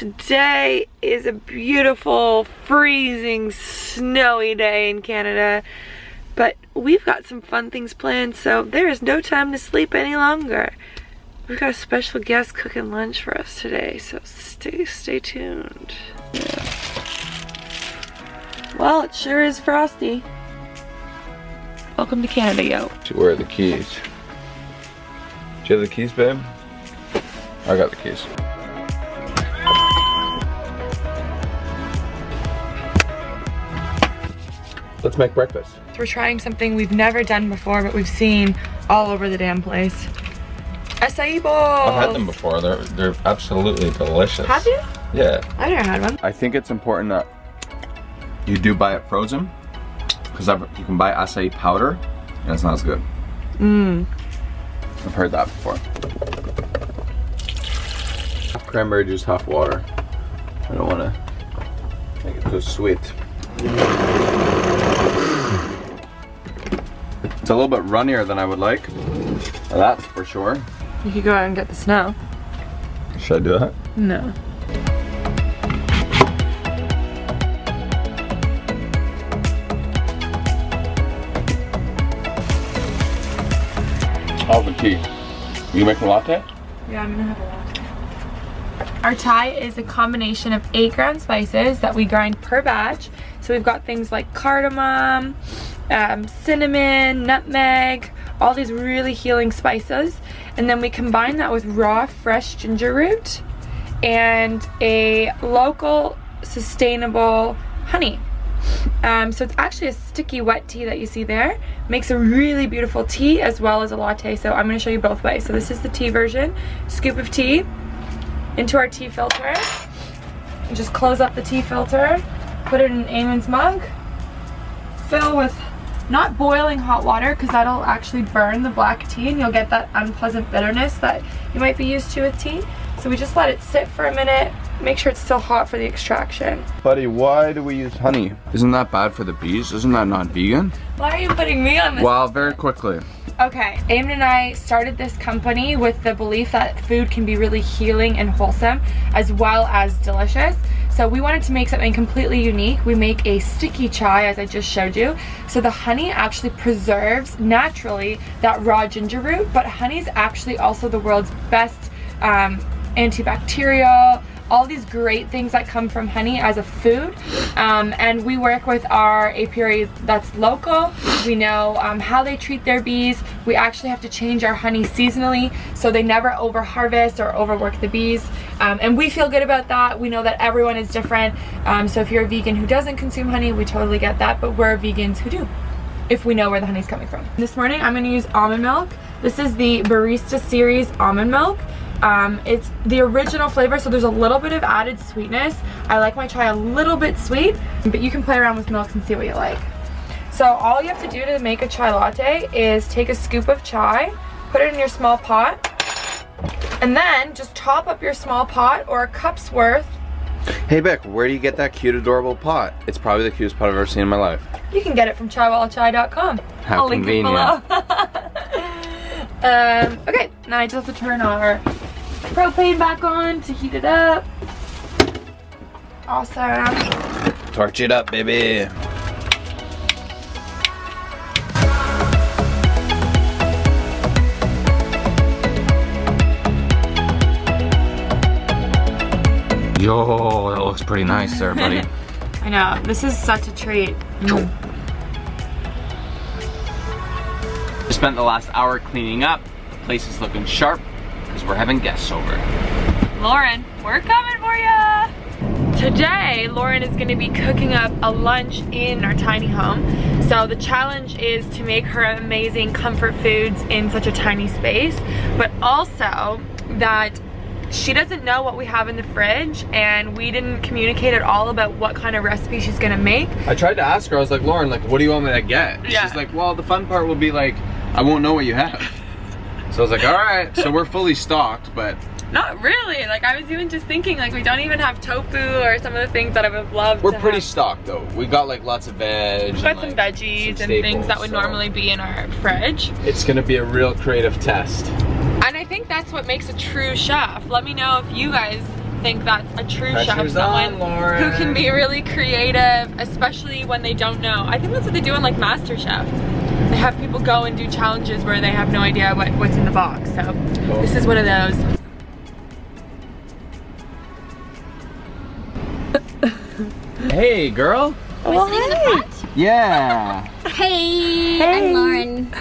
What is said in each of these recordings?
Today is a beautiful, freezing, snowy day in Canada, but we've got some fun things planned, so there is no time to sleep any longer. We've got a special guest cooking lunch for us today, so stay tuned. Well, it sure is frosty. Welcome to Canada, yo. Where are the keys? Do you have the keys, babe? I got the keys. Let's make breakfast. We're trying something we've never done before, but we've seen all over the damn place. Acai bowls! I've had them before. They're absolutely delicious. Have you? Yeah. I've never had one. I think it's important that you do buy it frozen, because you can buy acai powder, and it's not as good. I've heard that before. Half cranberry juice, half water. I don't want to make it too sweet. It's a little bit runnier than I would like. That's for sure. You could go out and get the snow. Should I do that? No. Almond tea. You making a latte? Yeah, I'm gonna have a latte. Our chai is a combination of 8 ground spices that we grind per batch. So we've got things like cardamom, cinnamon, nutmeg, all these really healing spices. And then we combine that with raw, fresh ginger root and a local, sustainable honey. So it's actually a sticky wet tea that you see there. Makes a really beautiful tea as well as a latte. So I'm going to show you both ways. So this is the tea version. Scoop of tea into our tea filter. And just close up the tea filter. Put it in Eamon's mug. Fill with not boiling hot water, because that'll actually burn the black tea and you'll get that unpleasant bitterness that you might be used to with tea. So we just let it sit for a minute. Make sure it's still hot for the extraction. Buddy, why do we use honey? Isn't that bad for the bees? Isn't that not vegan? Why are you putting me on this? Well, very quickly. Okay, Eamon and I started this company with the belief that food can be really healing and wholesome as well as delicious. So we wanted to make something completely unique. We make a sticky chai, as I just showed you. So the honey actually preserves naturally that raw ginger root, but honey is actually also the world's best antibacterial, all these great things that come from honey as a food. And we work with our apiary that's local. We know how they treat their bees. We actually have to change our honey seasonally so they never over harvest or overwork the bees. And we feel good about that. We know that everyone is different. So if you're a vegan who doesn't consume honey, we totally get that, but we're vegans who do, if we know where the honey's coming from. This morning I'm gonna use almond milk. This is the Barista Series almond milk. It's the original flavor, so there's a little bit of added sweetness. I like my chai a little bit sweet, but you can play around with milks and see what you like. So all you have to do to make a chai latte is take a scoop of chai, put it in your small pot, and then just top up your small pot or a cup's worth. Hey Beck, where do you get that cute, adorable pot? It's probably the cutest pot I've ever seen in my life. You can get it from chaiwallachai.com. How convenient. I'll link it below. Okay, now I just have to turn our propane back on to heat it up. Awesome. Torch it up, baby. Yo, that looks pretty nice there, buddy. I know, this is such a treat. We spent the last hour cleaning up. The place is looking sharp because we're having guests over. Lauren, we're coming for ya! Today, Lauren is gonna be cooking up a lunch in our tiny home. So the challenge is to make her amazing comfort foods in such a tiny space, but also that she doesn't know what we have in the fridge, and we didn't communicate at all about what kind of recipe she's gonna make. I tried to ask her, I was like, Lauren, like, what do you want me to get? Yeah. She's like, well, the fun part will be like, I won't know what you have. So I was like, all right, so we're fully stocked, but. Not really, like I was even just thinking like we don't even have tofu or some of the things that I would love We're to pretty have. stocked though. We got like lots of veg. We've got and, some like, veggies some and things staples, that would so normally be in our fridge. It's gonna be a real creative test. And I think that's what makes a true chef. Let me know if you guys think that's a true chef, Pressure's someone on, Lauren. who can be really creative, especially when they don't know. I think that's what they do in like MasterChef. They have people go and do challenges where they have no idea what's in the box. So this is one of those. Hey, girl. Am I sitting in the front? Yeah. Hey, I'm Lauren.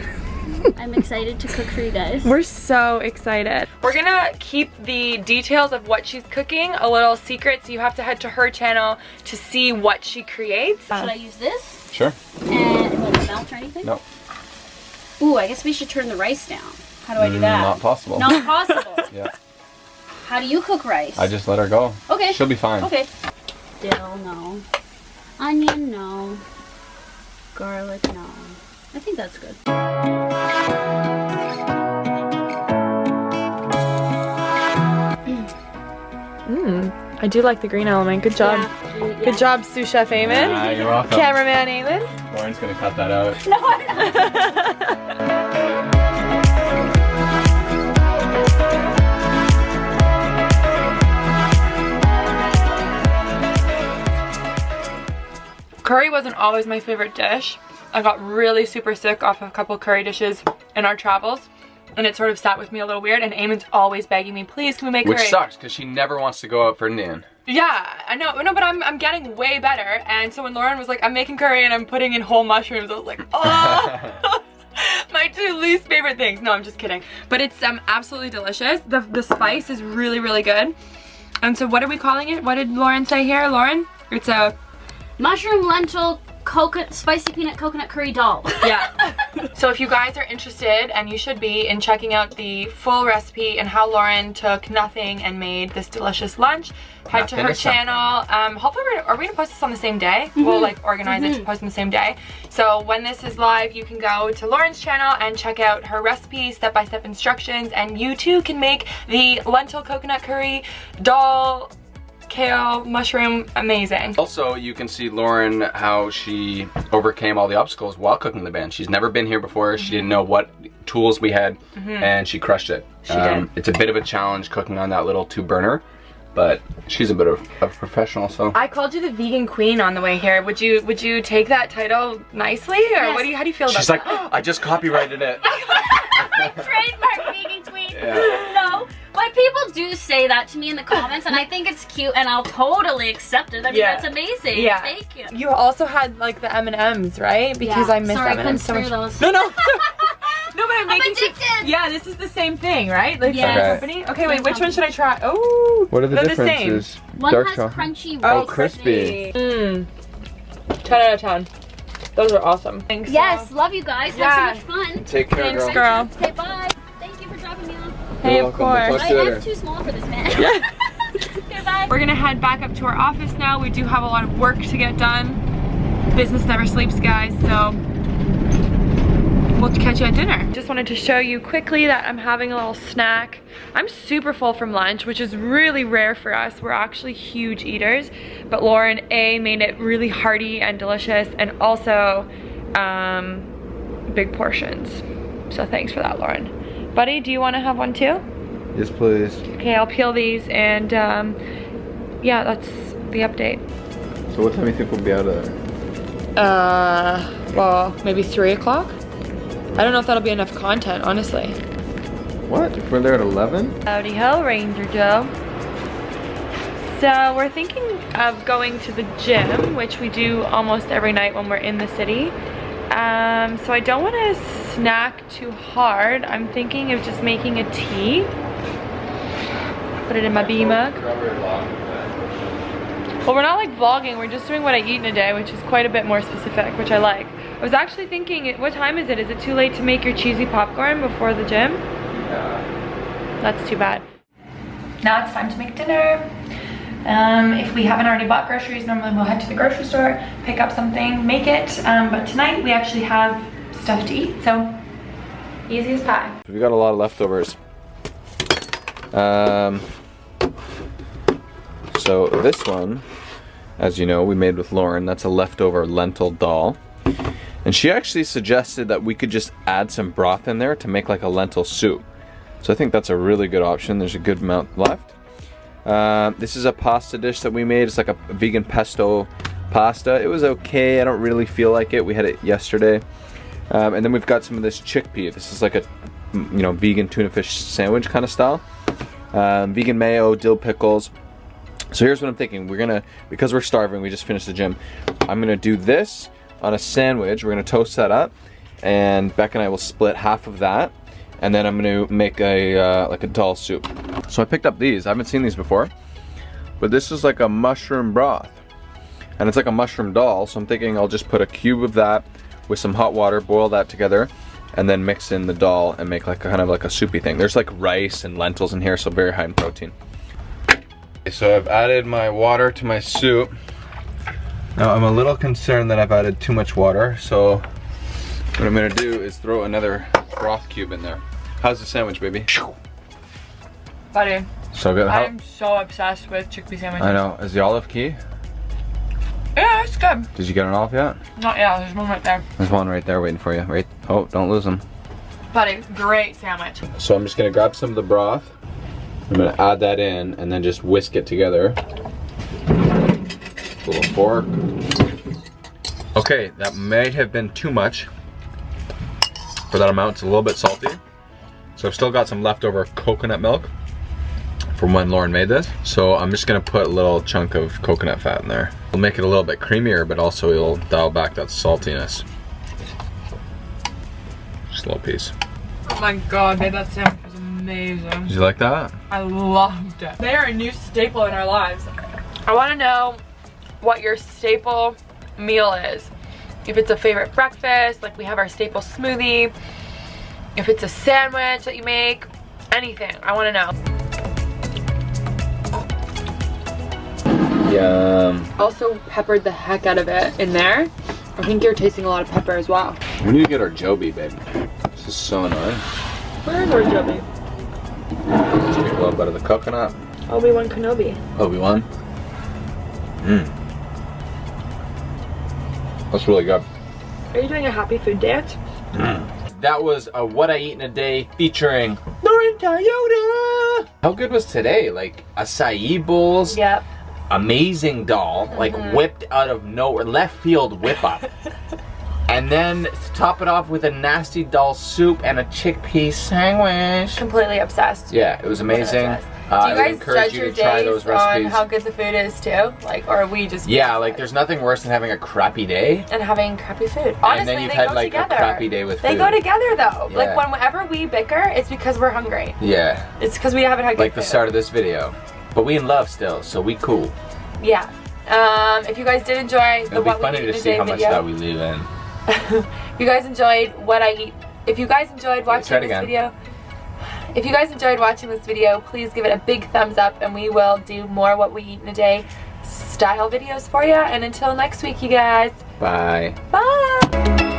I'm excited to cook for you guys. We're so excited. We're gonna keep the details of what she's cooking a little secret, so you have to head to her channel to see what she creates. Should I use this? Sure. And will it melt or anything? No. Ooh, I guess we should turn the rice down. How do I do that? Not possible. Not possible. Yeah. How do you cook rice? I just let her go. Okay. She'll be fine. Okay. Dill, no. Onion, no. Garlic, no. I think that's good. I do like the green element. Good job. Yeah. Good job, sous chef Eamon. Ah, you're welcome. Cameraman Eamon. Lauren's gonna cut that out. No, I'm not. Curry wasn't always my favorite dish. I got really super sick off of a couple curry dishes in our travels, and it sort of sat with me a little weird, and Eamon's always begging me, please, can we make Which curry? sucks, because she never wants to go out for Nan. Yeah, I know, but I'm getting way better, and so when Lauren was like, I'm making curry and I'm putting in whole mushrooms, I was like, oh! My two least favorite things. No, I'm just kidding. But it's absolutely delicious. The spice is really, really good. And so what are we calling it? What did Lauren say here, Lauren? It's a... Mushroom, lentil, spicy peanut coconut curry dal. Yeah. So if you guys are interested, and you should be, in checking out the full recipe and how Lauren took nothing and made this delicious lunch, head to her channel. Hopefully are we gonna post this on the same day? We'll like organize it to post on the same day. So when this is live, you can go to Lauren's channel and check out her recipe, step-by-step instructions, and you too can make the lentil coconut curry dal, kale, mushroom, amazing. Also, you can see Lauren, how she overcame all the obstacles while cooking the band. She's never been here before. She didn't know what tools we had, and she crushed it. She did. It's a bit of a challenge cooking on that little 2-burner, but she's a bit of a professional, so. I called you the vegan queen on the way here. Would you take that title nicely, or Yes. how do you feel about She's like, that? I just copyrighted it. Trademark vegan queen. Yeah. No, but people do say that to me in the comments, and I think it's cute, and I'll totally accept it. I mean, Yeah. that's amazing. Yeah. Thank you. You also had like the M&Ms, right? Because Yeah. I miss Sorry, I couldn't M&Ms so much. spare those. No, no. No, but I'm making sure. addicted. Yeah, this is the same thing, right? Like Yes. same Okay. company. Okay, wait, which one should I try? Oh, What are the they're differences? One Dark has chocolate. crunchy Oh, rice. crispy. 10 out of 10. Those are awesome. Thanks. Yes, love you guys. Yeah. Have so much fun. Take care, Thanks, girl. girl. Okay, bye. Thank you for dropping me off. Hey, You're of welcome. We'll course. talk to you I later. am too small for this man. Okay, bye. We're gonna head back up to our office now. We do have a lot of work to get done. Business never sleeps, guys, so we'll catch you at dinner. Just wanted to show you quickly that I'm having a little snack. I'm super full from lunch, which is really rare for us. We're actually huge eaters, but Lauren made it really hearty and delicious, and also big portions. So thanks for that, Lauren. Buddy, do you want to have one too? Yes, please. Okay, I'll peel these, and yeah, that's the update. So what time do you think we'll be out of there? Well, maybe 3 o'clock? I don't know if that'll be enough content, honestly. What? If we're there at 11? Howdy ho, Ranger Joe. So we're thinking of going to the gym, which we do almost every night when we're in the city. So I don't want to snack too hard. I'm thinking of just making a tea. Put it in my bee mug. Well, we're not like vlogging, we're just doing what I eat in a day, which is quite a bit more specific, which I like. I was actually thinking, what time is it? Is it too late to make your cheesy popcorn before the gym? Yeah. That's too bad. Now it's time to make dinner. If we haven't already bought groceries, normally we'll head to the grocery store, pick up something, make it. But tonight we actually have stuff to eat, so easy as pie. We got a lot of leftovers. So this one, as you know, we made with Lauren. That's a leftover lentil dal. And she actually suggested that we could just add some broth in there to make like a lentil soup. So I think that's a really good option. There's a good amount left. This is a pasta dish that we made. It's like a vegan pesto pasta. It was okay. I don't really feel like it. We had it yesterday. And then we've got some of this chickpea. This is like a, you know, vegan tuna fish sandwich kind of style. Vegan mayo, dill pickles. So here's what I'm thinking. We're gonna, because we're starving, we just finished the gym. I'm gonna do this on a sandwich. We're gonna toast that up, and Beck and I will split half of that, and then I'm gonna make a like a dal soup. So I picked up these. I haven't seen these before, but this is like a mushroom broth, and it's like a mushroom dal. So I'm thinking I'll just put a cube of that with some hot water, boil that together, and then mix in the dal and make like a, kind of like a soupy thing. There's like rice and lentils in here, so very high in protein. So I've added my water to my soup. Now I'm a little concerned that I've added too much water, so what I'm gonna do is throw another broth cube in there. How's the sandwich, baby? Buddy, So good. I'm so obsessed with chickpea sandwiches. I know. Is the olive key? Yeah, it's good. Did you get an olive yet? Not yet, there's one right there. There's one right there waiting for you. Right. Oh, don't lose them. Buddy, great sandwich. So I'm just gonna grab some of the broth. I'm gonna add that in and then just whisk it together. Little fork. Okay, that may have been too much for that amount. It's a little bit salty. So I've still got some leftover coconut milk from when Lauren made this. So I'm just gonna put a little chunk of coconut fat in there. It'll make it a little bit creamier, but also it'll dial back that saltiness. Just a little piece. Oh my god, babe, that sandwich was amazing. Did you like that? I loved it. They are a new staple in our lives. I want to know what your staple meal is. If it's a favorite breakfast, like we have our staple smoothie. If it's a sandwich that you make, anything. I want to know. Yum. Also peppered the heck out of it in there. I think you're tasting a lot of pepper as well. We need to get our Joby, babe. This is so annoying. Where is our Joby? Just take a little bit of the coconut. Obi-Wan Kenobi. Obi-Wan. That's really good. Are you doing a happy food dance? That was a What I Eat in a Day featuring Lauren Toyota. How good was today? Like acai bowls. Yep. Amazing dal, like whipped out of nowhere, left field whip up. And then to top it off with a nasty dal soup and a chickpea sandwich. Completely obsessed. Yeah, it was amazing. Do you I would guys encourage judge you your to try days those on recipes. how good the food is too? Like, or are we just Yeah, like there's nothing worse than having a crappy day. and having crappy food. Honestly, And then you've they had go like together. a crappy day with They food. go together though. Yeah. Like whenever we bicker, it's because we're hungry. Yeah, It's because we haven't had good like the food. start of this video. But we in love still, so we cool. Yeah. If you guys did enjoy the It'll be What We funny Eat to in a see Day how much video, that we leave in. if you guys enjoyed what I eat, if you guys enjoyed watching try it this again. video, if you guys enjoyed watching this video, please give it a big thumbs up, and we will do more What We Eat in a Day style videos for you. And until next week, you guys. Bye. Bye.